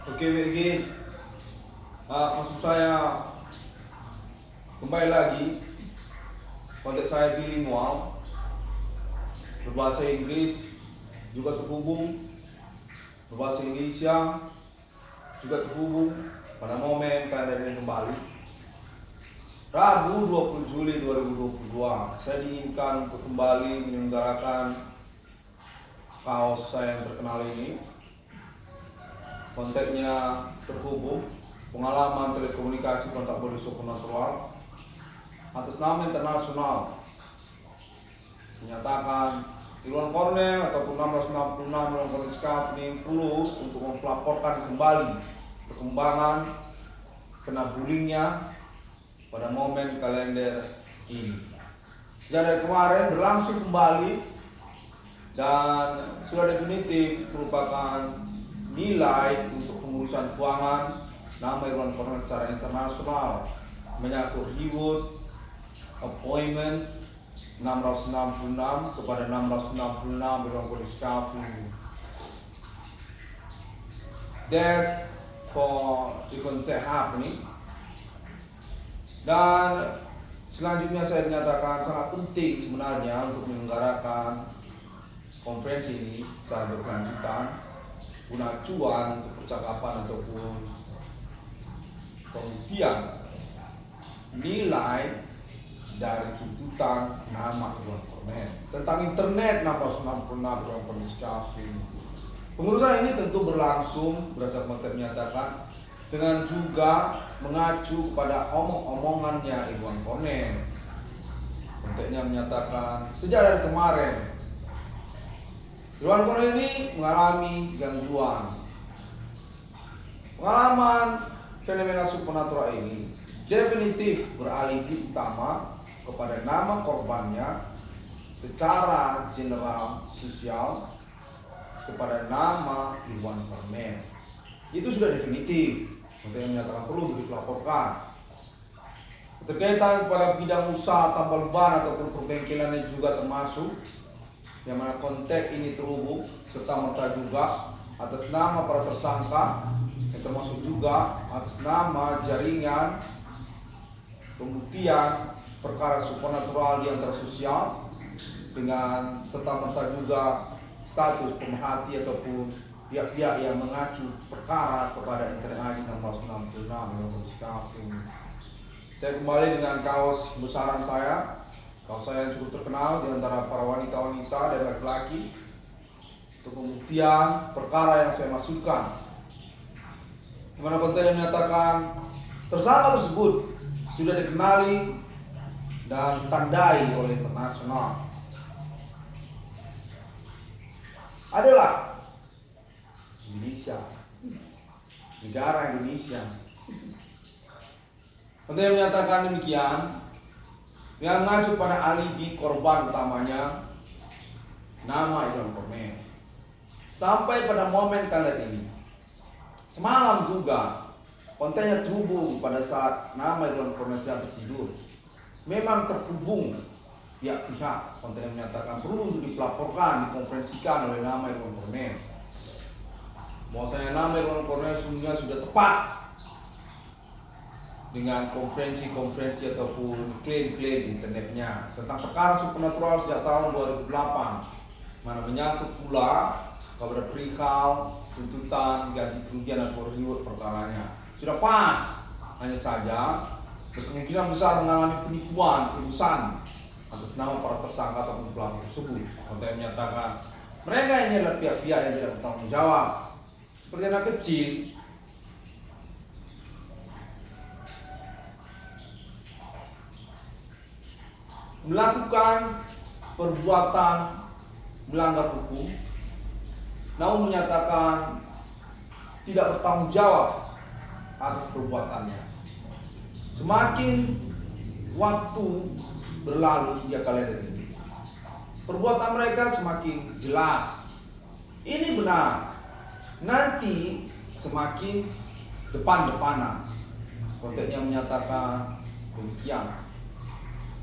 Oke WG, maksud saya kembali lagi konteks saya bilingual, berbahasa Inggris juga terhubung, berbahasa Indonesia juga terhubung pada momen kalender ini kembali. Rabu 20 Juli 2022, saya diinginkan untuk kembali menyelenggarakan kaos saya yang terkenal ini. Konteksnya terhubung, pengalaman telekomunikasi kontak bodi supernatural atas nama internasional, menyatakan Iwan Cornell ataupun 1666 Iwan Cornell Scout ini perlu untuk melaporkan kembali perkembangan kena bullyingnya pada momen kalender ini. Sejak dari kemarin berlangsung kembali dan sudah definitif merupakan nilai untuk pengurusan keuangan nama Iwan Cornell secara internasional, menyangkut reward appointment 666 kepada 666 Iwan Cornell Scout. That's for the contact happening. Dan selanjutnya saya menyatakan sangat penting sebenarnya untuk menyelenggarakan konferensi ini secara berkelanjutan guna acuan untuk percakapan ataupun pembuktian nilai dari tuntutan nama Iwan Cornell tentang internet 666 Iwan Cornell Scout. Pengurusan ini tentu berlangsung berdasarkan materi menyatakan dengan juga mengacu pada omong-omongannya Iwan Cornell. Konteksnya menyatakan sejak dari kemarin Iwan Cornell ini mengalami gangguan. Pengalaman fenomena supernatural ini definitif beralibi utama kepada nama korbannya secara general sosial kepada nama Iwan Cornell. Itu sudah definitif. Yang menyatakan perlu untuk dilaporkan. Terkaitan pada bidang usaha tambal ban ataupun perbengkelan juga termasuk, yang mana konteks ini terhubung serta merta juga atas nama para tersangka, yang termasuk juga atas nama jaringan pembuktian perkara supernatural di antara sosial dengan serta merta juga status pemerhati ataupun pihak-pihak yang mengacu perkara kepada internet 666 ini. Saya kembali dengan kaos besaran saya. Kaos saya yang cukup terkenal di antara para wanita-wanita dan laki-laki untuk pembuktian perkara yang saya masukkan. Di mana konten yang menyatakan tersangka tersebut sudah dikenali dan ditandai oleh internasional adalah Indonesia, negara Indonesia. Konten yang menyatakan demikian yang mengacu pada alibi korban utamanya nama Iwan Cornell sampai pada momen kali ini. Semalam juga kontennya terhubung pada saat nama Iwan Cornell sedang tertidur. Memang terhubung pihak-pihak. Konten yang menyatakan perlu untuk dilaporkan, dikonferensikan oleh nama Iwan Cornell. Bahwasanya nama Iwan Cornell sungguhnya sudah tepat dengan konferensi-konferensi ataupun klaim-klaim internetnya tentang perkara supernatural sejak tahun 2008, mana menyangkut pula kepada perihal tuntutan ganti kerugian atau reward perkaranya. Sudah pas, hanya saja berkemungkinan besar mengalami penipuan urusan atas nama para tersangka ataupun pelaku tersebut. Konten menyatakan mereka ini adalah pihak-pihak yang tidak bertanggung jawab, seperti anak kecil melakukan perbuatan melanggar hukum, namun menyatakan tidak bertanggung jawab atas perbuatannya. Semakin waktu berlalu hingga kalender ini, perbuatan mereka semakin jelas. Ini benar. Nanti semakin depan-depanan. Konteksnya menyatakan demikian.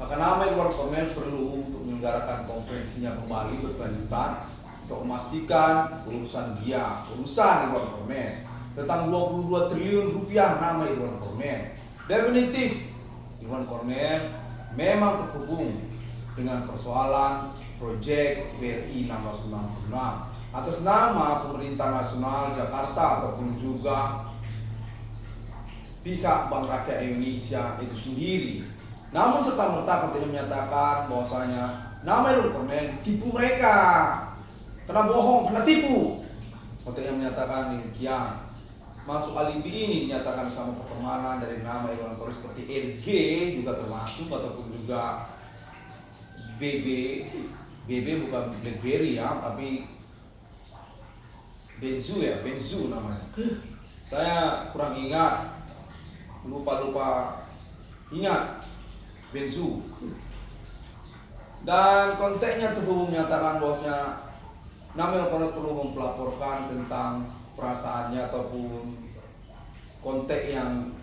Maka nama Iwan Cornell perlu untuk menyelenggarakan konferensinya kembali berkelanjutan untuk memastikan urusan Iwan Cornell tentang 22 triliun rupiah nama Iwan Kornel. Definitif Iwan Kornel memang terhubung dengan persoalan proyek BRI 696 atas nama pemerintah nasional Jakarta ataupun juga pihak Bank Rakyat Indonesia itu sendiri. Namun serta-merta Kontenya menyatakan bahwasanya nama Iwan Kornel tipu mereka, kena bohong, kena tipu. Kontenya menyatakan demikian. Masuk alibi ini dinyatakan sama pertemanan dari nama Iwan Kornel seperti LG juga termasuk ataupun juga BB bukan BlackBerry ya, tapi Benzu namanya. Saya kurang ingat, lupa ingat Benzu. Dan konteksnya terhubung menyatakan bahwasanya nama Iwan Kornel perlu mempelaporkan tentang perasaannya ataupun konteks yang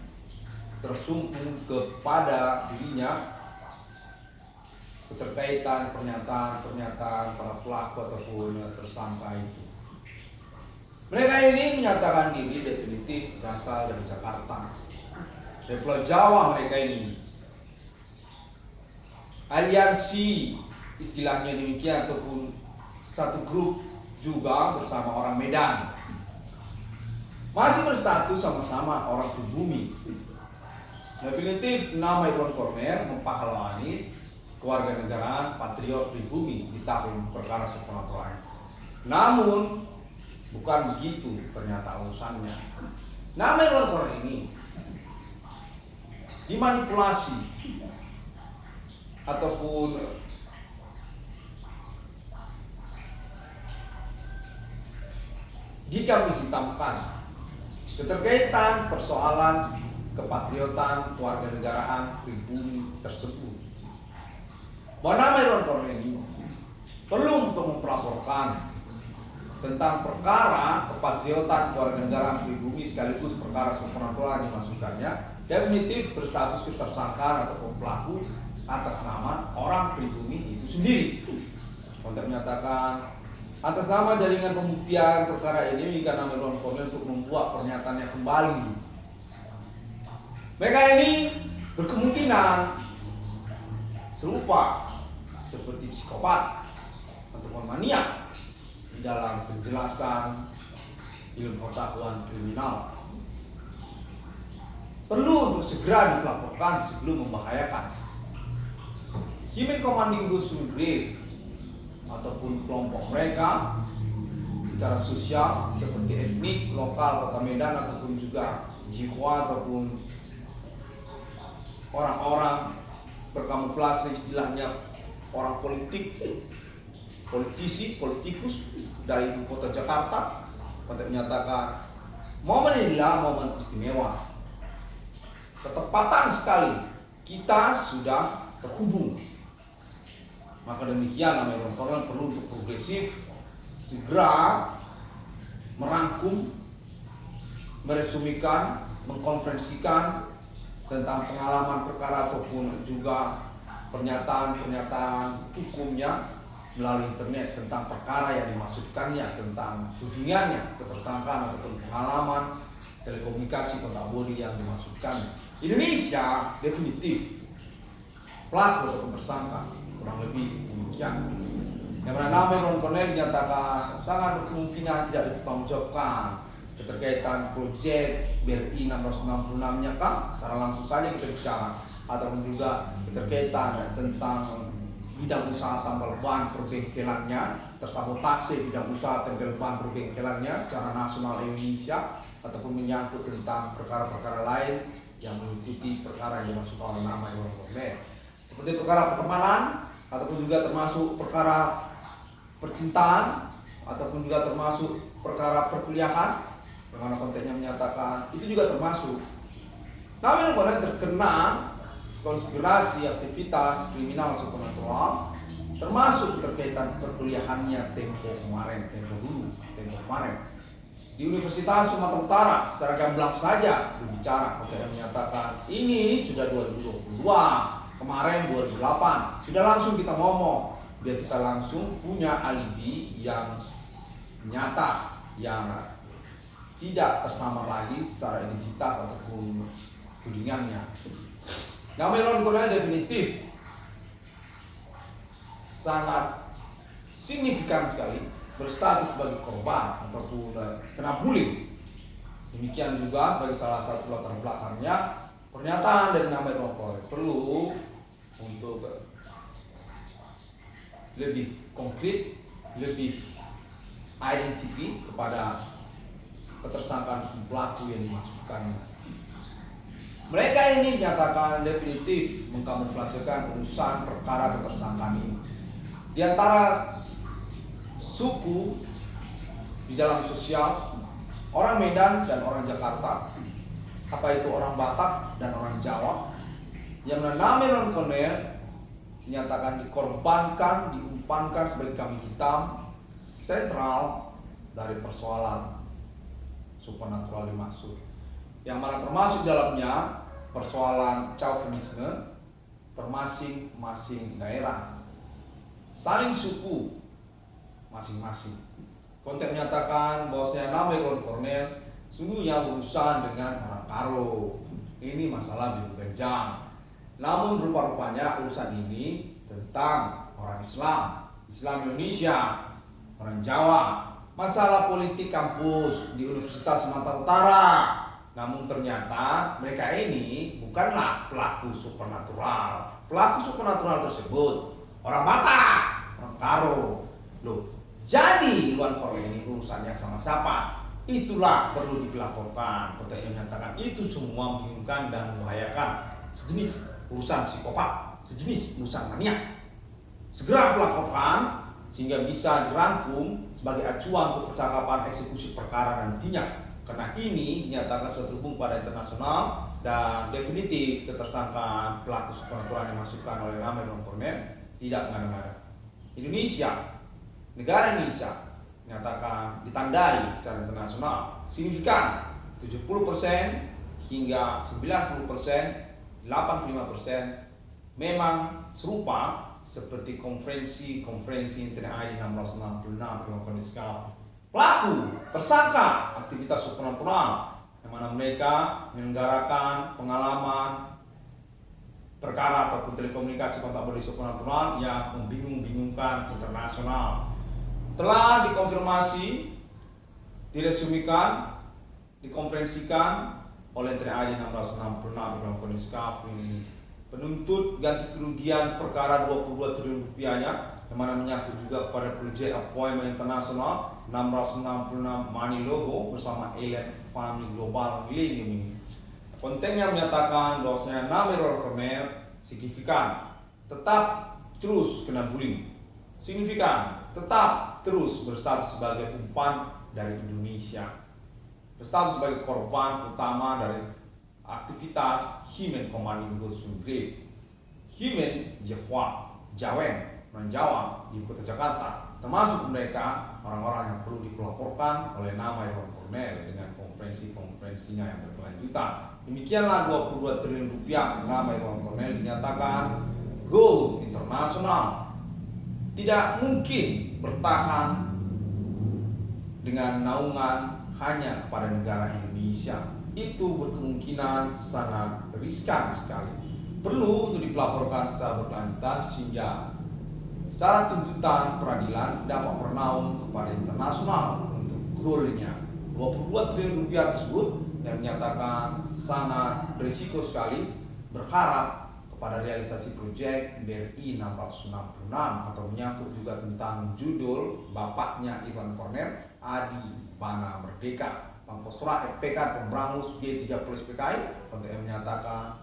tersumpung kepada dirinya keterkaitan pernyataan para pelaku ataupun tersangka itu. Mereka ini menyatakan diri definitif berasal dari Jakarta, dari Pulau Jawa. Mereka ini aliansi istilahnya demikian ataupun satu grup juga bersama orang Medan, masih berstatus sama-sama orang pribumi. Definitif nama Iwan Kornel mempahlawankan kewarganegaraan patriot pribumi di tahun perkara supernatural. Namun bukan begitu ternyata urusannya. Nama Iwan Kornel ini dimanipulasi ataupun dikambing hitamkan keterkaitan persoalan kepatriotan kewarganegaraan pribumi tersebut. Bahwa nama Iwan Kornel ini perlu untuk mempelaporkan tentang perkara kepatriotan kewarganegaraan pribumi sekaligus perkara supernatural dimasukkannya definitif berstatus tersangka ataupun pelaku atas nama orang pribumi itu sendiri. Konteks menyatakan atas nama jaringan pembuktian perkara ini jika nama Iwan Kornel untuk membuat pernyataannya kembali. Mereka ini berkemungkinan serupa seperti psikopat ataupun maniak di dalam penjelasan ilmu pengetahuan kriminal. Perlu untuk segera dilaporkan sebelum membahayakan. Human Commanding Group Brief ataupun kelompok mereka secara sosial seperti etnik lokal Kota Medan ataupun juga Jihwa ataupun orang-orang berkamuflase istilahnya orang politikus dari ibu kota Jakarta. Konteks menyatakan momen inilah momen istimewa, ketepatan sekali kita sudah terhubung. Maka demikian nama Iwan Kornel perlu untuk progresif segera merangkum, meresumikan, mengkonferensikan tentang pengalaman perkara ataupun juga pernyataan hukumnya melalui internet tentang perkara yang dimaksudkannya, tentang tudingannya, ketersangkaan ataupun pengalaman telekomunikasi kontak bodi yang dimaksudkan. Indonesia definitif pelaku atau tersangka kurang lebih demikian. Yang mana nama Iwan Kornel dinyatakan sangat berkemungkinan tidak dipertanggungjawabkan keterkaitan proyek BRI 666-nya kan secara langsung saja kita bicara, ataupun juga keterkaitan tentang bidang usaha tambal ban perbengkelannya, tersabotase bidang usaha tambal ban perbengkelannya secara nasional Indonesia, ataupun menyangkut tentang perkara-perkara lain yang mengikuti perkara yang dimaksud oleh nama Iwan Kornel, seperti perkara pertemanan ataupun juga termasuk perkara percintaan ataupun juga termasuk perkara perkuliahan, yang mana konteksnya menyatakan itu juga termasuk. Namun Iwan terkena konspirasi aktivitas kriminal supernatural, termasuk terkaitan perkuliahannya tempo kemarin di Universitas Sumatera Utara. Secara gamblang saja berbicara, konteksnya menyatakan ini sudah 2022, kemarin 2008, sudah langsung kita ngomong biar kita langsung punya alibi yang nyata, yang tidak tersamar lagi secara identitas ataupun tudingannya. Nama Irwan Cornell definitif sangat signifikan sekali berstatus sebagai korban ataupun kena bullying. Demikian juga sebagai salah satu latar belakangnya pernyataan dari nama Irwan Cornell perlu untuk lebih konkret, lebih identity kepada ketersangkaan pelaku yang dimasukkan. Mereka ini dinyatakan definitif mengkamuflasekan urusan perkara ketersangkaan ini. Di antara suku di dalam sosial, orang Medan dan orang Jakarta, apa itu orang Batak dan orang Jawa, yang bernama Irwan Cornell dinyatakan dikorbankan, diumpankan sebagai kambing hitam sentral dari persoalan supernatural dimaksud, yang mana termasuk dalamnya persoalan chauvinisme termasing-masing daerah, saling suku masing-masing. Konteks menyatakan bahwasanya nama Irwan Cornell sungguhnya berurusan dengan orang Karo. Ini masalah biru ganjang. Namun rupa-rupanya urusan ini tentang orang Islam, Islam Indonesia, orang Jawa, masalah politik kampus di Universitas Sumatera Utara. Namun ternyata mereka ini bukanlah pelaku supernatural. Pelaku supernatural tersebut orang Batak, orang Karo. Loh, jadi Irwan Cornell ini urusannya sama siapa? Itulah perlu dilaporkan. Konteks yang menyatakan itu semua membingungkan dan membahayakan. Sejenis urusan psikopat, sejenis urusan maniak. Segera melaporkan sehingga bisa dirangkum sebagai acuan untuk percakapan eksekusi perkara nantinya. Karena ini dinyatakan sudah terhubung pada internasional dan definitif ketersangkaan pelaku supernatural yang dimasukkan oleh nama Irwan Cornell tidak mengada-ngada. Indonesia, negara Indonesia dinyatakan ditandai secara internasional signifikan 70% hingga 90%, 85% memang serupa seperti konferensi Internet ID 666 dengan kondisi pelaku tersangka aktivitas supernatural yang mana mereka menyelenggarakan pengalaman perkara ataupun telekomunikasi kontak berdiri supernatural yang membingungkan internasional. Telah dikonfirmasi, diresumikan, dikonferensikan oleh Internet ID 666 dengan kondisi ini. Penuntut ganti kerugian perkara 22 triliun rupiahnya yang mana menyangkut juga kepada proyek appointment internasional 666 Money Logo bersama Elite Fund Global Millennium ini. Kontennya menyatakan bahwasanya nama Irwan Cornell signifikan tetap terus kena bullying, signifikan tetap terus berstatus sebagai umpan dari Indonesia, berstatus sebagai korban utama dari aktivitas Human Commanding Ghost Grade, Human Jehwa, Jawen, Jawa di Kota Jakarta, termasuk mereka orang-orang yang perlu dilaporkan oleh nama Irwan Cornell dengan konferensi-konferensinya yang berkelanjutan. Demikianlah 22 triliun rupiah nama Irwan Cornell dinyatakan go internasional. Tidak mungkin bertahan dengan naungan hanya kepada negara Indonesia. Itu berkemungkinan sangat riskan sekali. Perlu untuk dilaporkan secara berkelanjutan sehingga secara tuntutan peradilan dapat bernaung kepada internasional untuk goalnya 22 triliun rupiah tersebut yang menyatakan sangat berisiko sekali. Berharap kepada realisasi proyek BRI 666 atau menyangkut juga tentang judul bapaknya Irwan Cornell, Adi Bana Merdeka, Pangkostrat FPK Pemberangus G30 SPKI, konteks yang menyatakan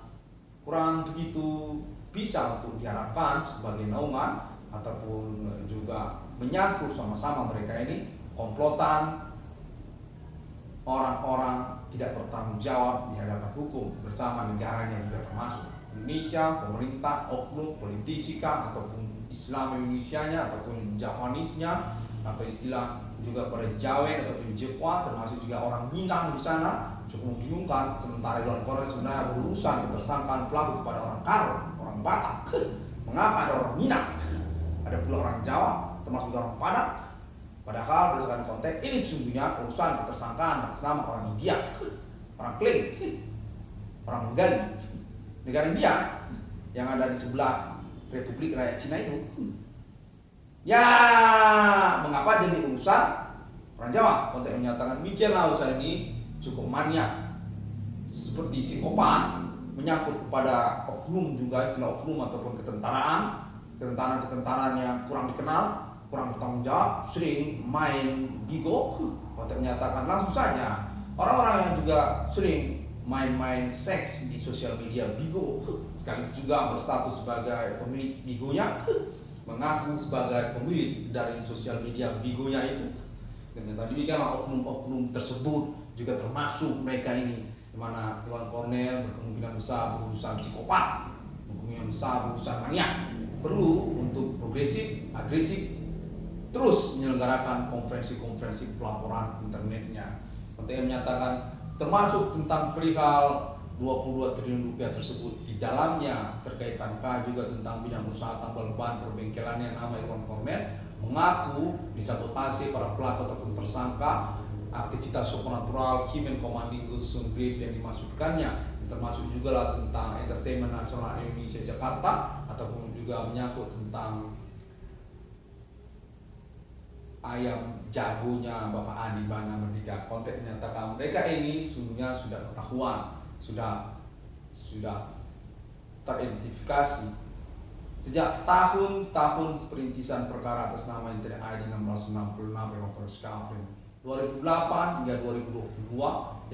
kurang begitu bisa untuk diharapkan sebagai naungan ataupun juga menyangkut sama-sama mereka ini komplotan orang-orang tidak bertanggung jawab di hadapan hukum bersama negaranya juga termasuk Indonesia, pemerintah, oknum, politisi kah, ataupun Islam Indonesianya ataupun Jawanisnya atau istilah juga pada Jawa ataupun Jepwa, termasuk juga orang Minang di sana, cukup membingungkan. Sementara Irwan Cornell sebenarnya berurusan ketersangkaan pelaku kepada orang Karo, orang Batak. Mengapa ada orang Minang, ada pula orang Jawa, termasuk orang Padang? Padahal berdasarkan konteks ini sesungguhnya urusan ketersangkaan atas nama orang India, orang klaim, orang menggali negara India yang ada di sebelah Republik Rakyat Cina itu. Ya, mengapa jadi urusan orang Jawa? Konteks menyatakan demikianlah urusan ini cukup maniak, seperti psikopat, menyangkut kepada oknum juga, istilah oknum ataupun ketentaraan yang kurang dikenal, kurang bertanggung jawab, sering main bigo. Konteks menyatakan langsung saja orang-orang yang juga sering main-main seks di sosial media bigo, sekaligus juga berstatus sebagai pemilik bigonya, mengaku sebagai pemilik dari sosial media bigonya itu. Dan tadi demikianlah oknum-oknum tersebut juga termasuk mereka ini, di mana Iwan Kornel berkemungkinan besar berurusan psikopat, berkemungkinan besar berurusan maniak, perlu untuk progresif, agresif, terus menyelenggarakan konferensi-konferensi pelaporan internetnya. Konteks menyatakan termasuk tentang perihal 22 triliun rupiah tersebut, di dalamnya terkaitan juga tentang bidang usaha tambal ban perbengkelannya nama Iwan Kornel, mengaku disabotase para pelaku ataupun tersangka aktivitas supernatural Himen Komandinggo Sungrif yang dimaksudkannya, termasuk juga lah tentang Entertainment Nasional Indonesia Jakarta, ataupun juga menyangkut tentang ayam jagonya Bapak Adi Bana Merdeka. Konteks menyatakan mereka ini sesungguhnya sudah ketahuan, sudah teridentifikasi sejak tahun-tahun perintisan perkara atas nama Internet ID 666 Demokrasi Kafrin 2008 hingga 2022,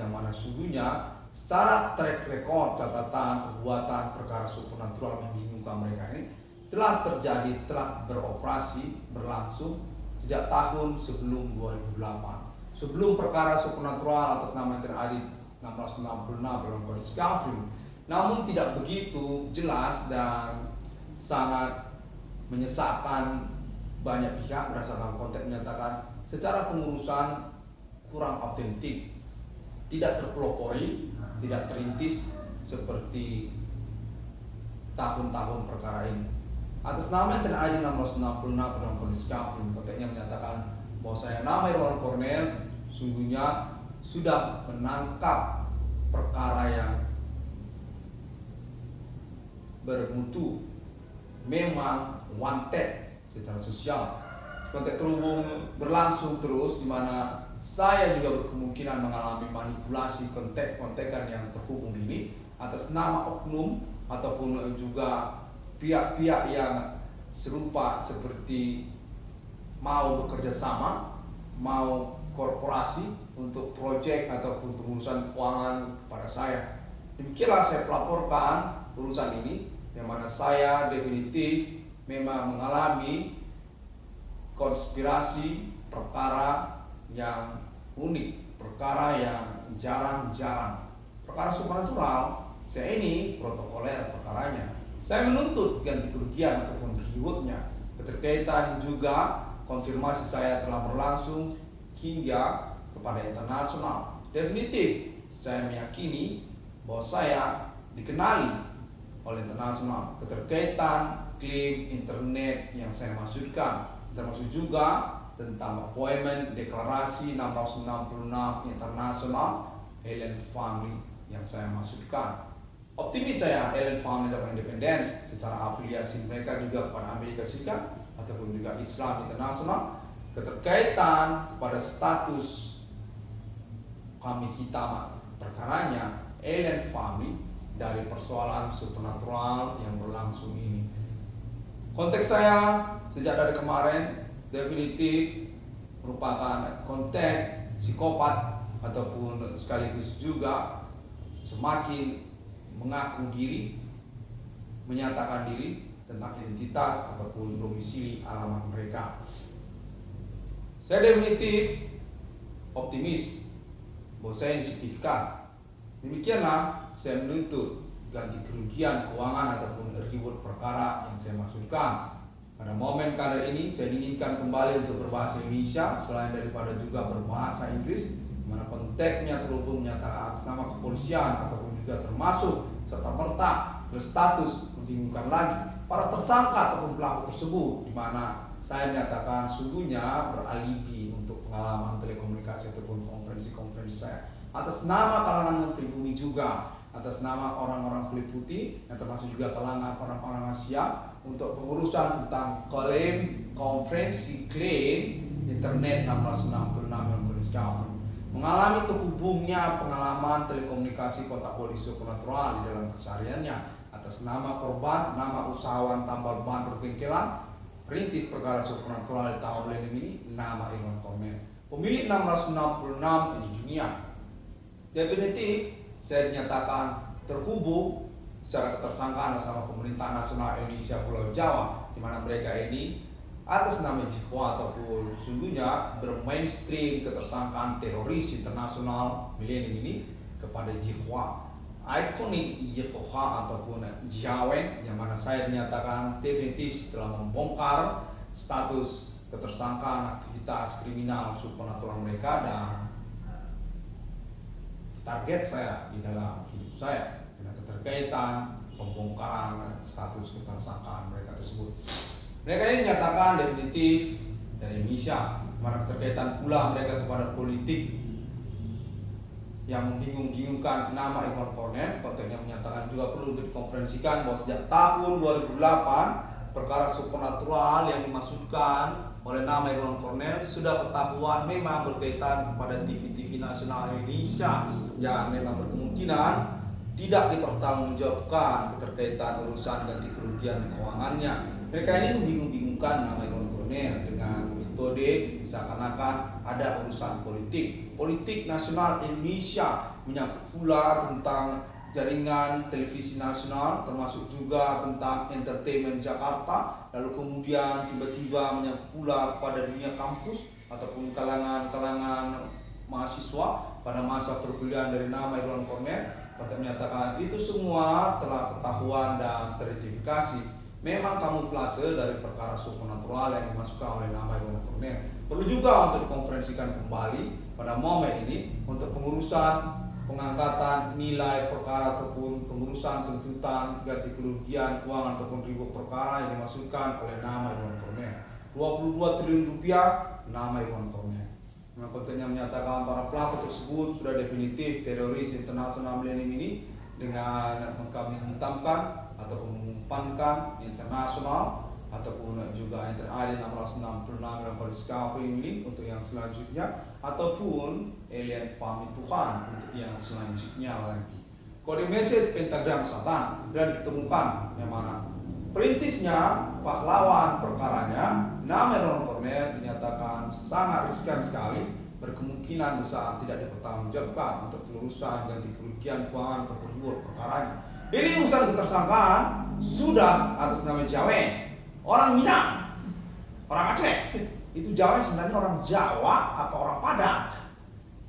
yang mana sesungguhnya secara track record catatan perbuatan perkara supernatural yang membingungkan mereka ini telah terjadi, telah beroperasi, berlangsung sejak tahun sebelum 2008, sebelum perkara supernatural atas nama Internet ID 666 Demokrasi Kafrin. Namun tidak begitu jelas dan sangat menyesakkan banyak pihak berdasarkan konteks menyatakan secara pengurusan kurang autentik, tidak terpelopori, tidak terintis seperti tahun-tahun perkara ini. Atas nama Internet ID 666 Demokrasi Kafrin, konteksnya menyatakan bahwa saya nama Iwan Kornel sungguhnya sudah menangkap perkara yang bermutu, memang wanted secara sosial. Konteks terhubung berlangsung terus, di mana saya juga berkemungkinan mengalami manipulasi kontek-kontekan yang terhubung ini atas nama oknum ataupun juga pihak-pihak yang serupa seperti mau bekerja sama, mau korporasi untuk proyek ataupun pengurusan keuangan kepada saya. Demikianlah saya pelaporkan urusan ini, yang mana saya definitif memang mengalami konspirasi perkara yang unik, perkara yang jarang-jarang, perkara supernatural. Saya ini protokoler perkaranya. Saya menuntut ganti kerugian ataupun rewardnya. Keterkaitan juga konfirmasi saya telah berlangsung hingga kepada internasional. Definitif saya meyakini bahwa saya dikenali oleh internasional. Keterkaitan klaim internet yang saya maksudkan termasuk juga tentang appointment deklarasi 666 internasional Alien Family yang saya maksudkan. Optimis saya Alien Family dapat independence secara afiliasi mereka juga kepada Amerika Serikat ataupun juga Islam internasional. Keterkaitan kepada status kami hitam perkaranya Alien Family dari persoalan supernatural yang berlangsung ini. Konteks saya sejak dari kemarin definitif merupakan konteks psikopat ataupun sekaligus juga semakin mengaku diri, menyatakan diri tentang identitas ataupun domisili alamat mereka. Saya definitif optimis bahwa saya ini signifikan. Demikianlah saya menuntut ganti kerugian keuangan ataupun reward perkara yang saya maksudkan. Pada momen kali ini saya inginkan kembali untuk berbahasa Indonesia selain daripada juga berbahasa Inggris, di mana konteksnya terhubung menyatakan atas nama kepolisian ataupun juga termasuk serta merta berstatus membingungkan lagi para tersangka ataupun pelaku tersebut, di mana saya nyatakan sungguhnya beralibi untuk pengalaman telekomunikasi ataupun konferensi-konferensi saya. Atas nama kalangan Menteri Bumi juga, atas nama orang-orang kulit putih, yang termasuk juga kalangan orang-orang Asia, untuk pengurusan tentang konferensi klaim Internet 1666 yang berdasarkan mengalami terhubungnya pengalaman telekomunikasi kontak poli supernatural di dalam kesehariannya atas nama korban, nama usahawan tambal ban perbengkelan, perintis perkara supernatural di tahun milenium ini, nama Irwan Kornel, pemilik 666 di dunia. Definitif saya dinyatakan terhubung secara ketersangkaan sama pemerintah nasional Indonesia Pulau Jawa, di mana mereka ini atas nama Jihwa ataupun sungguhnya bermainstream ketersangkaan teroris internasional milenium ini kepada Jihwa, ikonik Jihwa ataupun Jawen, yang mana saya dinyatakan definitif setelah membongkar status ketersangkaan aktivitas kriminal supernatural mereka dan target saya di dalam hidup saya karena keterkaitan pembongkaran status ketersangkaan mereka tersebut. Mereka ini menyatakan definitif dari Indonesia, mana keterkaitan pula mereka kepada politik yang membingung-bingungkan nama Irwan Kornel. Konteksnya menyatakan juga perlu untuk dikonferensikan bahwa sejak tahun 2008 perkara supernatural yang dimaksudkan oleh nama Irwan Kornel sudah ketahuan memang berkaitan kepada TV-TV nasional Indonesia dan memang berkemungkinan tidak dipertanggungjawabkan keterkaitan urusan ganti kerugian keuangannya. Mereka ini membingung-bingungkan nama Irwan Kornel dengan metode seakan-akan ada urusan politik nasional Indonesia, menyangkut pula tentang jaringan televisi nasional, termasuk juga tentang entertainment Jakarta, lalu kemudian tiba-tiba menyangkut pula kepada dunia kampus ataupun kalangan mahasiswa pada masa perkuliahan dari nama Irwan Kornel. Pada menyatakan itu semua telah ketahuan dan teridentifikasi. Memang kamuflase dari perkara supernatural yang dimasukkan oleh nama Irwan Kornel. Perlu juga untuk dikonferensikan kembali pada momen ini untuk pengurusan pengangkatan nilai perkara ataupun pengurusan tuntutan ganti kerugian keuangan ataupun ribut perkara yang dimasukkan oleh nama Irwan Kornel. 22 triliun rupiah nama Irwan Kornel. Memang kontennya menyatakan para pelaku tersebut sudah definitif teroris internasional milenium ini dengan kami hitamkan ataupun mengumpankan internasional ataupun juga NTRI 666 dalam discovery ini untuk yang selanjutnya ataupun alien family Tuhan untuk yang selanjutnya lagi. Kode message pentagram Satan telah ditemukan yang mana perintisnya pahlawan perkaranya nama Irwan Kornel dinyatakan sangat riskan sekali, berkemungkinan besar tidak dipertanggungjawabkan untuk pelurusan ganti kerugian keuangan atau ribut perkaranya. Ini urusan ketersangkaan sudah atas nama Jawen, orang Minang, orang Aceh. Itu Jawen sebenarnya orang Jawa atau orang Padang.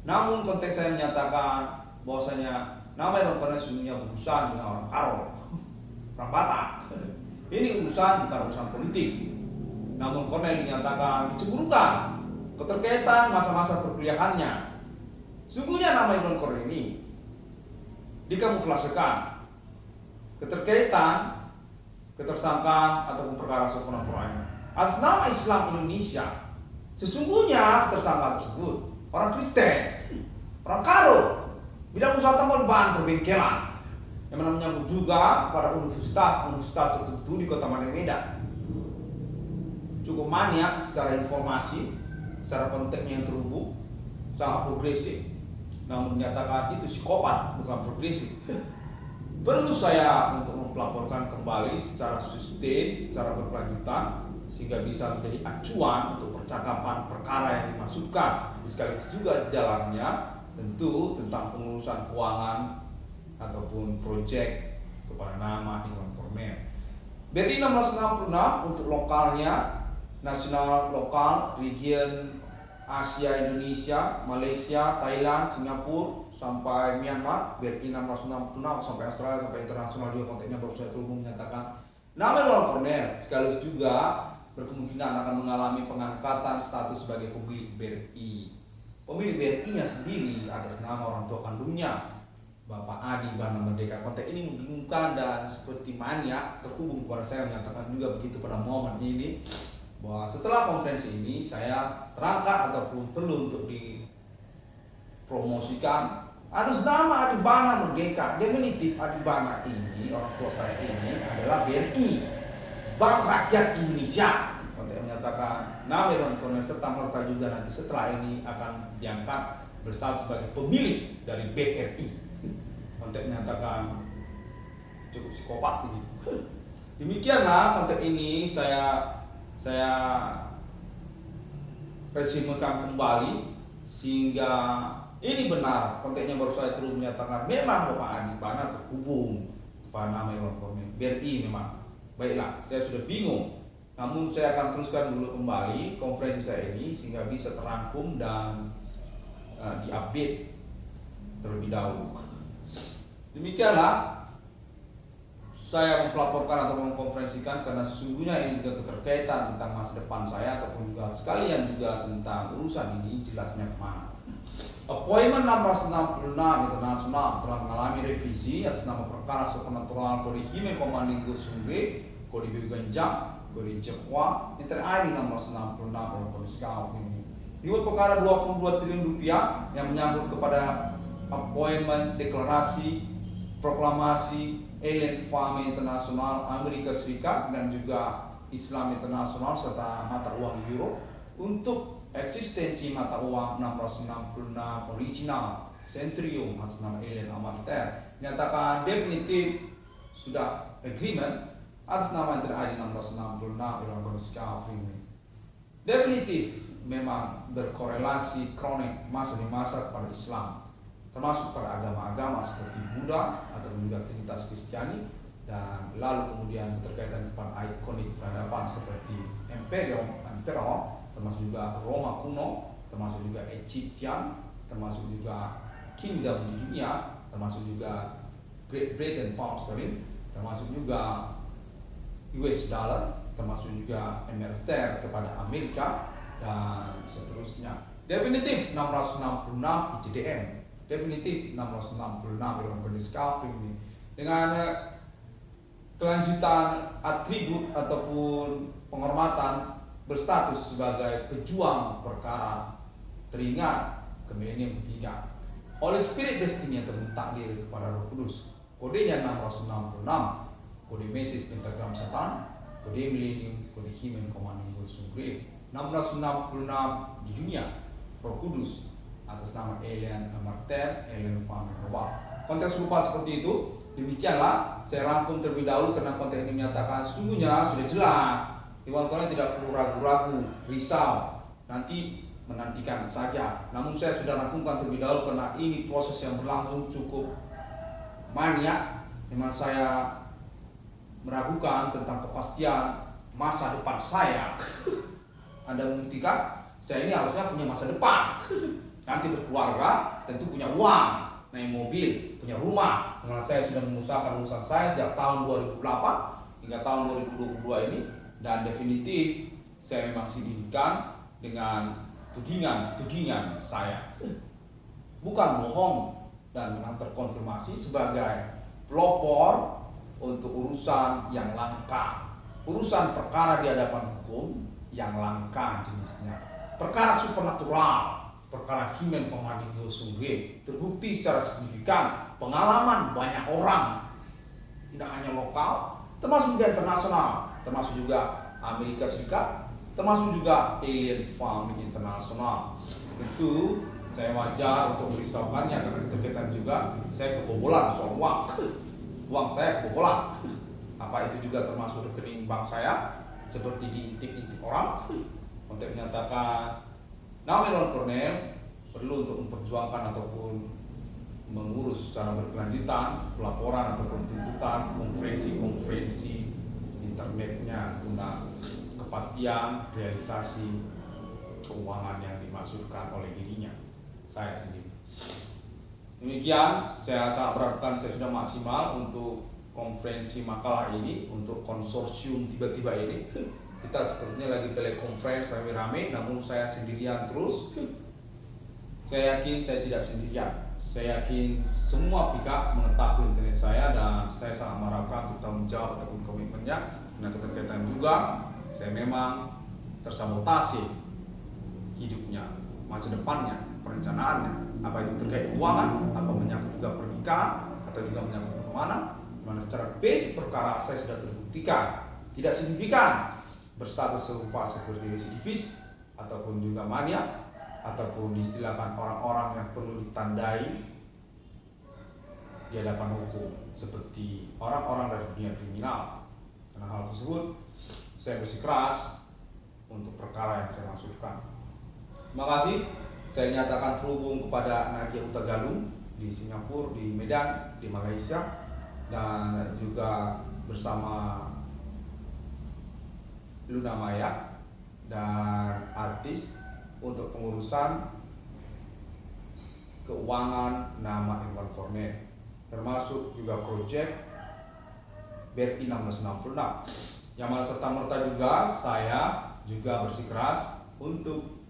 Namun konteks saya menyatakan bahwasanya nama Irwan Kornel sesungguhnya berurusan dengan orang Karo, orang Batak. Ini urusan bukan urusan politik. Namun Kornel dinyatakan dicemburukan keterkaitan masa-masa perkuliahannya. Sungguhnya nama Irwan Kornel ini dikamuflasekan keterkaitan ketersangkaan ataupun perkara supernatural atas nama Islam Indonesia. Sesungguhnya ketersangkaan tersebut orang Kristen, orang Karo, bidang usaha tambal ban perbengkelan, yang mana menyangkut juga kepada universitas tertentu di Kota Medan. Cukup maniak secara informasi, secara konteksnya yang terhubung, sangat progresif. Namun menyatakan itu psikopat, bukan progresif. Perlu saya untuk melaporkan kembali secara sustain, secara berkelanjutan, sehingga bisa menjadi acuan untuk percakapan perkara yang dimaksudkan. Sekaligus juga di dalamnya tentu tentang pengurusan keuangan ataupun proyek kepada nama Irwan Kornel. BRI 1666 untuk lokalnya, nasional, lokal, region Asia, Indonesia, Malaysia, Thailand, Singapura, sampai Myanmar, BRI 1666 sampai Australia, sampai internasional juga konteksnya baru saya terhubung menyatakan nama Irwan Kornel sekaligus juga berkemungkinan akan mengalami pengangkatan status sebagai pemilik BRI. Pemilik BRI-nya sendiri atas nama orang tua kandungnya, Bapak Adi Bana Merdeka. Konteks ini membingungkan dan seperti maniak terhubung kepada saya menyatakan juga begitu pada momen ini bahwa setelah konferensi ini saya terangkat ataupun perlu untuk dipromosikan atas nama Adibana Merdeka. Definitif Adibana ini, orang tua saya ini adalah BRI, Bank Rakyat Indonesia. Untuk menyatakan nama Irwan Cornel serta merta juga nanti setelah ini akan diangkat berstatus sebagai pemilik dari BRI. Untuk menyatakan cukup psikopat begitu. Demikianlah konteks ini saya resumekan kembali sehingga ini benar konteksnya. Baru saya terus menyatakan memang Bapak Adibana terhubung kepada nama Irwan Cornel BRI memang. Baiklah, saya sudah bingung. Namun saya akan teruskan dulu kembali konferensi saya ini sehingga bisa terangkum dan diupdate terlebih dahulu. Demikianlah saya melaporkan atau mengkonferensikan karena sesungguhnya ini juga keterkaitan tentang masa depan saya ataupun juga sekalian juga tentang urusan ini jelasnya kemana. Appointment 666 internasional telah mengalami revisi atas nama perkara supernatural Kode Himen Commanding Sungre Kode Beganjang Kode Jepwa Inter-ID 666 oleh Polisi Kau ini. Dibuat perkara 22 triliun rupiah yang menyangkut kepada appointment, deklarasi, proklamasi Alien Fund Internasional Amerika Serikat dan juga Islam Internasional serta mata uang euro untuk eksistensi mata uang 666 original Centurion atas nama Alien Amarter. Nyatakan definitif sudah agreement atas nama Inter-ID 666 Irwan Cornel ini. Definitif memang berkorelasi kronik masa demi masa kepada Islam, termasuk pada agama-agama seperti Buddha atau juga Trinitas Kristiani, dan lalu kemudian keterkaitan kepada ikonik peradaban seperti Emperor, termasuk juga Roma kuno, termasuk juga Egyptian, termasuk juga Kingdom di dunia, termasuk juga Great Britain Pound Sterling, termasuk juga US Dollar, termasuk juga MRT kepada Amerika dan seterusnya. Definitif 666 ICDM, definitif 666 Irwan Cornel ini dengan kelanjutan atribut ataupun penghormatan berstatus sebagai pejuang perkara teringat ke milenium ketiga. Holy Spirit Destiny yang tertakdir kepada Roh Kudus. Kodenya 666, kode Message Pentagram Satan, kode Millennium, kode Himen Commanding Sungre. 666 di dunia, Roh Kudus atas nama Alien Amarter, Alien Fund. Konteks serupa seperti itu. Demikianlah saya rangkum terlebih dahulu karena konteks ini menyatakan sungguhnya sudah jelas. Irwan Cornel tidak perlu ragu-ragu, risau, nanti menantikan saja. Namun saya sudah rangkumkan terlebih dahulu karena ini proses yang berlangsung cukup maniak. Memang saya meragukan tentang kepastian masa depan saya. Anda membuktikan saya ini harusnya punya masa depan. Nanti berkeluarga, tentu punya uang, naik mobil, punya rumah. Karena saya sudah mengusahakan urusan saya sejak tahun 2008 hingga tahun 2022 ini. Dan definitif saya memang didirikan dengan tudingan saya. Bukan bohong dan memang terkonfirmasi sebagai pelopor untuk urusan yang langka. Urusan perkara di hadapan hukum yang langka jenisnya. Perkara supernatural, perkara Himen Commanding Sungre terbukti secara signifikan pengalaman banyak orang, tidak hanya lokal, termasuk juga internasional, termasuk juga Amerika Serikat, termasuk juga Alien Fund Internasional. Itu saya wajar untuk merisaukannya karena keterkaitan juga saya kebobolan soal uang saya kebobolan. Apa itu juga termasuk rekening bank saya seperti diintip-intip orang. Untuk menyatakan nama Irwan Cornel perlu untuk memperjuangkan ataupun mengurus secara berkelanjutan pelaporan ataupun tuntutan konferensi internetnya guna kepastian realisasi keuangan yang dimaksudkan oleh dirinya, saya sendiri. Demikian, saya sangat berharapkan saya sudah maksimal untuk konferensi makalah ini, untuk konsorsium tiba-tiba ini. Kita sepertinya lagi telekonferensi rame-rame, namun saya sendirian terus. Saya yakin saya tidak sendirian. Saya yakin semua pihak mengetahui internet saya dan saya sangat mengharapkan untuk tanggung jawab ataupun komitmennya. Dengan keterkaitan juga, saya memang tersabotase hidupnya, masa depannya, perencanaannya, apa itu terkait keuangan, apa menyangkut juga pernikahan, atau juga menyangkut pertemanan, dimana secara basic perkara saya sudah terbuktikan tidak signifikan berstatus serupa seperti residivis ataupun juga mania, ataupun diistilahkan orang-orang yang perlu ditandai di hadapan hukum seperti orang-orang dari dunia kriminal. Karena hal tersebut saya bersikeras untuk perkara yang saya maksudkan. Terima kasih. Saya nyatakan terhubung kepada Nadia Hutagalung di Singapura, di Medan, di Malaysia, dan juga bersama Luna Maya dan artis untuk pengurusan keuangan nama Irwan Cornet, termasuk juga proyek BRI 1666. Yang mana serta-merta juga saya juga bersikeras untuk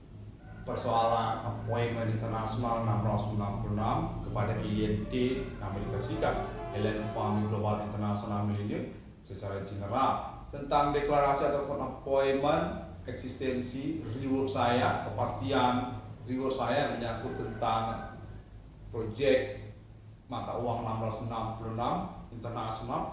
persoalan appointment internasional 666 kepada ILT Amerika Serikat, Alliance Fund Global International Millennium secara general, tentang deklarasi ataupun appointment eksistensi reward saya, kepastian reward saya yang menyangkut tentang proyek mata uang 1666 internasional.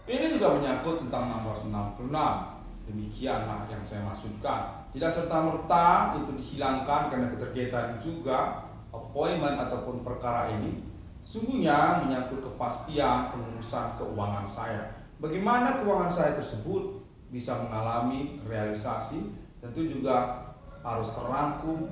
Ini juga menyangkut tentang 1666. Demikianlah yang saya maksudkan. Tidak serta-merta itu dihilangkan karena keterkaitan juga appointment ataupun perkara ini sungguhnya menyangkut kepastian pengurusan keuangan saya. Bagaimana keuangan saya tersebut bisa mengalami realisasi, tentu juga harus terangkum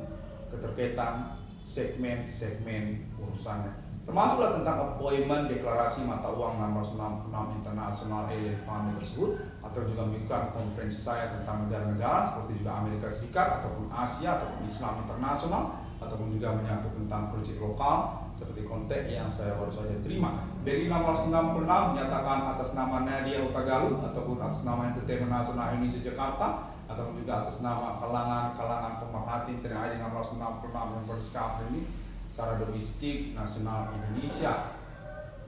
keterkaitan segmen-segmen urusannya. Termasuklah tentang appointment deklarasi mata uang 666 internasional alien fund tersebut, atau juga melakukan konferensi saya tentang negara-negara seperti juga Amerika Serikat ataupun Asia ataupun Islam internasional, ataupun juga menyangkut tentang proyek lokal seperti konteks yang saya baru saja terima. BRI 1666 menyatakan atas nama Nadia Hutagalung ataupun atas nama Entertainment Nasional Indonesia Jakarta, ataupun juga atas nama kalangan pemerhati TNI 1666 yang bersikap ini secara domestik nasional Indonesia,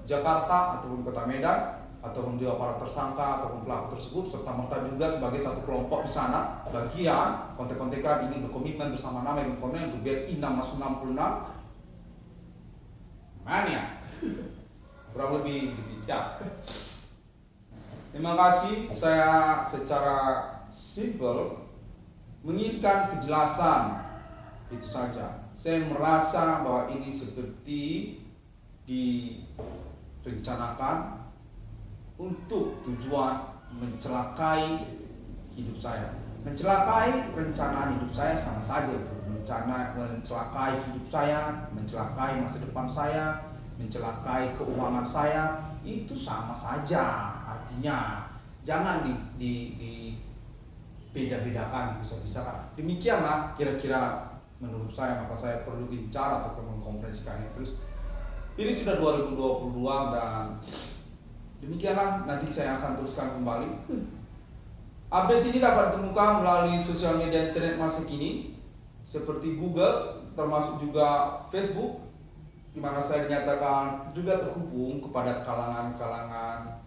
Jakarta ataupun Kota Medan, ataupun juga para tersangka ataupun pelaku tersebut, serta merta juga sebagai satu kelompok di sana bagian kontek-kontekan ingin berkomitmen bersama nama Irwan Cornet untuk BRI 1666 mania. Kurang lebih demikian. Terima kasih. Saya secara simpel menginginkan kejelasan, itu saja. Saya merasa bahwa ini seperti direncanakan untuk tujuan mencelakai hidup saya. Mencelakai rencana hidup saya sama saja itu. Mencelakai hidup saya, mencelakai masa depan saya, mencelakai keuangan saya, itu sama saja. Artinya jangan beda-bedakan, bisa-bisakan. Demikianlah kira-kira menurut saya, maka saya perlu bicara atau mengkonferensikan itu. Ini sudah 2022 dan demikianlah, nanti saya akan teruskan kembali. Update ini dapat ditemukan melalui sosial media internet masa kini seperti Google, termasuk juga Facebook, di mana saya dinyatakan juga terhubung kepada kalangan-kalangan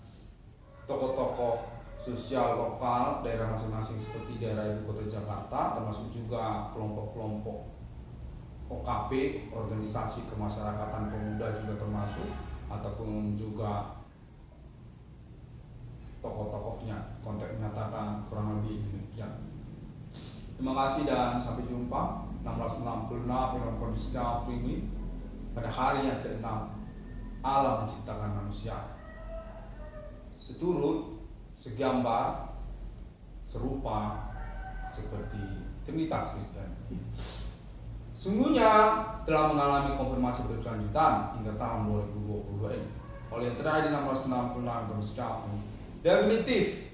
tokoh-tokoh sosial lokal daerah masing-masing seperti daerah ibu kota Jakarta, termasuk juga kelompok-kelompok OKP, organisasi kemasyarakatan pemuda juga termasuk, ataupun juga tokoh-tokohnya. Konteks menyatakan kurang lebih demikian. Terima kasih dan sampai jumpa. 1666 Irwan Cornet ini pada hari yang ke-6 Allah menciptakan manusia. Seturut, segambar, serupa seperti Trinitas Kristen. Sungguhnya telah mengalami konfirmasi berkelanjutan hingga tahun 2022 ini. Oleh yang terjadi 1666 bersikap definitif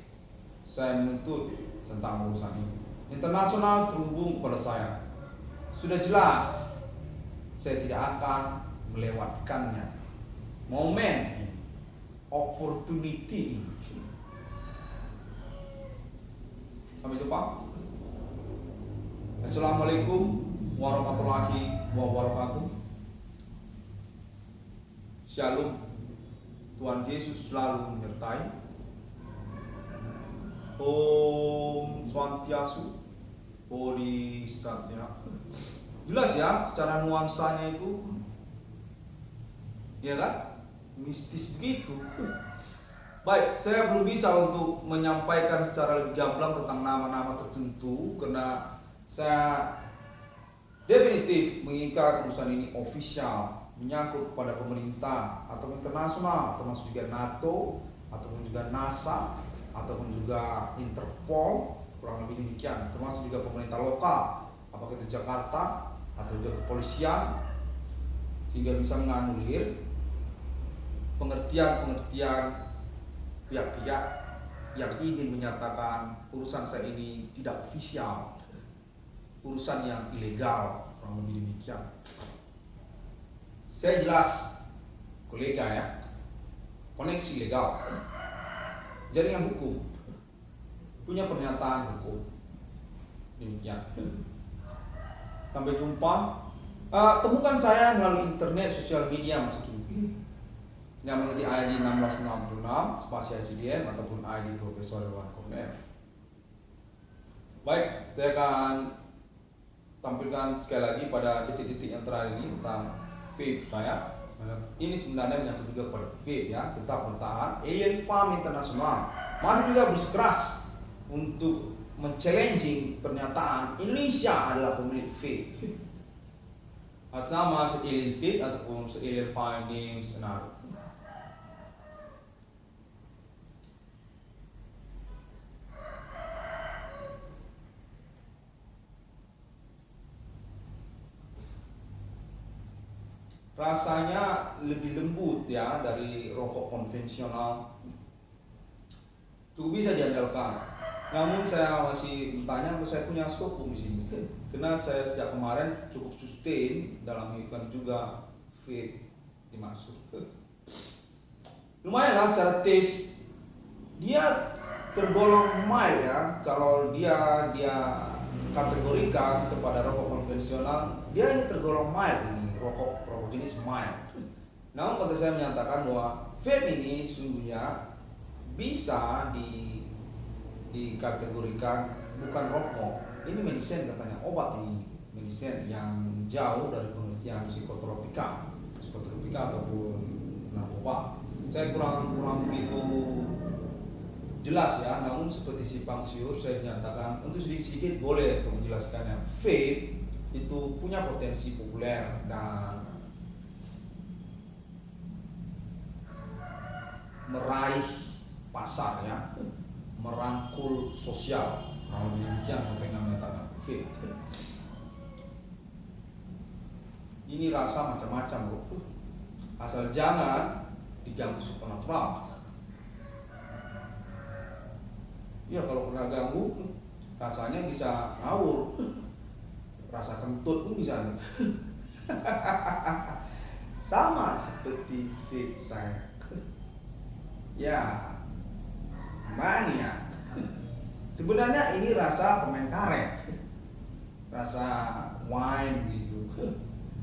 saya menuntut tentang urusan ini. Internasional terhubung kepada saya. Sudah jelas saya tidak akan melewatkannya. Momen ini, opportunity ini. Sampai jumpa. Assalamualaikum warahmatullahi wabarakatuh. Shalom. Tuhan Yesus selalu menyertai. Om Swantiastu, Bodhisattva. Jelas ya, secara nuansanya itu, ya kan, mistis begitu. Baik, saya belum bisa untuk menyampaikan secara lebih gamblang tentang nama-nama tertentu karena saya definitif menginginkan urusan ini ofisial, menyangkut kepada pemerintah atau internasional, termasuk juga NATO ataupun juga NASA ataupun juga Interpol, kurang lebih demikian, termasuk juga pemerintah lokal, apakah itu Jakarta atau juga kepolisian, sehingga bisa menganulir pengertian-pengertian pihak-pihak yang ingin menyatakan urusan saya ini tidak ofisial, urusan yang ilegal, kurang lebih demikian. Saya jelas, kolega ya, koneksi legal, jaringan hukum, punya pernyataan hukum, demikian. Sampai jumpa. Temukan saya melalui internet, sosial media masih kini yang mengerti ID 1666 spasi ICDM ataupun ID Profesor Dewan Kornel. Baik, saya akan tampilkan sekali lagi pada detik-detik yang terakhir ini tentang vape saya. Ini sebenarnya menyangkut juga pada vape ya, tetap bertahan. Alien Farm Internasional masih juga bersikeras untuk men-challenging pernyataan Indonesia adalah pemilik vape. Sama se-alien tit ataupun se-alien findings scenario. Rasanya lebih lembut ya dari rokok konvensional, cukup bisa diandalkan. Namun saya masih bertanya, saya punya skopum di sini, karena saya sejak kemarin cukup sustain dalam mengikuti juga vape dimaksud. Lumayan lah secara taste, dia tergolong mild ya. Kalau dia kategorikan kepada rokok konvensional, dia ini tergolong mild ini. Rokok jenis mild. Namun pada saya menyatakan bahwa vape ini sungguhnya bisa dikategorikan bukan rokok. Ini medicine katanya, obat ini medicine yang jauh dari pengertian psikotropika ataupun narkoba. Saya kurang begitu jelas ya. Namun seperti simpang siur saya menyatakan untuk sedikit boleh untuk menjelaskannya. Vape itu punya potensi populer dan meraih pasar ya, merangkul sosial. Kalau demikian kontennya menyatakan vape. Ini rasa macam-macam bro, asal jangan diganggu supernatural. Ya kalau kena ganggu rasanya bisa ngawur. Rasa kentut pun bisa. Sama seperti vape saya. Ya, mania. Sebenarnya ini rasa permen karet, rasa wine gitu,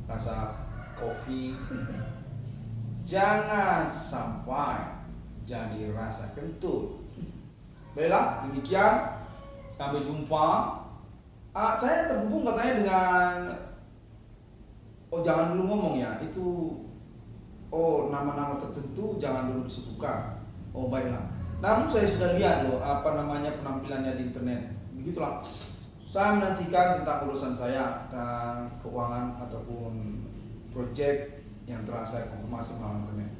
rasa kopi. Jangan sampai jadi rasa kentut. Baiklah, demikian. Sampai jumpa. Saya terhubung katanya dengan jangan dulu ngomong ya, itu nama-nama tertentu jangan dulu disebutkan. Baiklah. Namun saya sudah lihat loh penampilannya di internet. Begitulah. Saya menantikan tentang urusan saya tentang keuangan ataupun proyek yang telah saya konfirmasi melalui internet.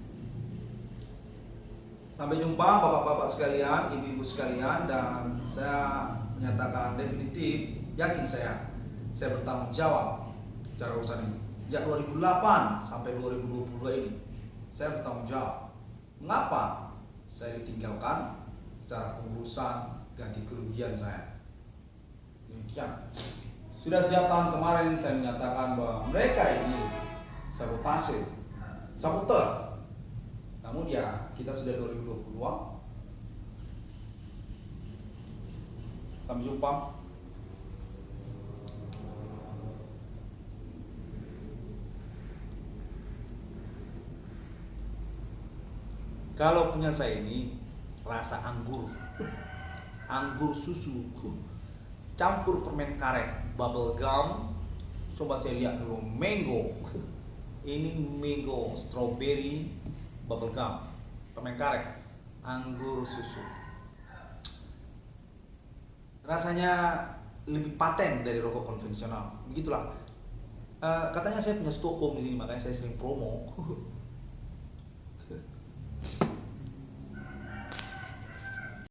Sampai jumpa bapak-bapak sekalian, ibu-ibu sekalian, dan saya menyatakan definitif, yakin saya bertanggung jawab secara urusan ini. Sejak 2008 sampai 2022 ini, saya bertanggung jawab. Mengapa saya ditinggalkan secara pengurusan ganti kerugian saya? Demikian. Sudah sejak tahun kemarin saya menyatakan bahwa mereka ini saboteur. Namun ya kita sudah 2022. Sampai jumpa. Kalau punya saya ini rasa anggur, anggur susu, campur permen karet, bubble gum. Coba saya lihat dulu, mango. Ini mango, strawberry, bubble gum, permen karet, anggur susu. Rasanya lebih paten dari rokok konvensional. Begitulah. Katanya saya punya Stockholm di sini, makanya saya sering promo.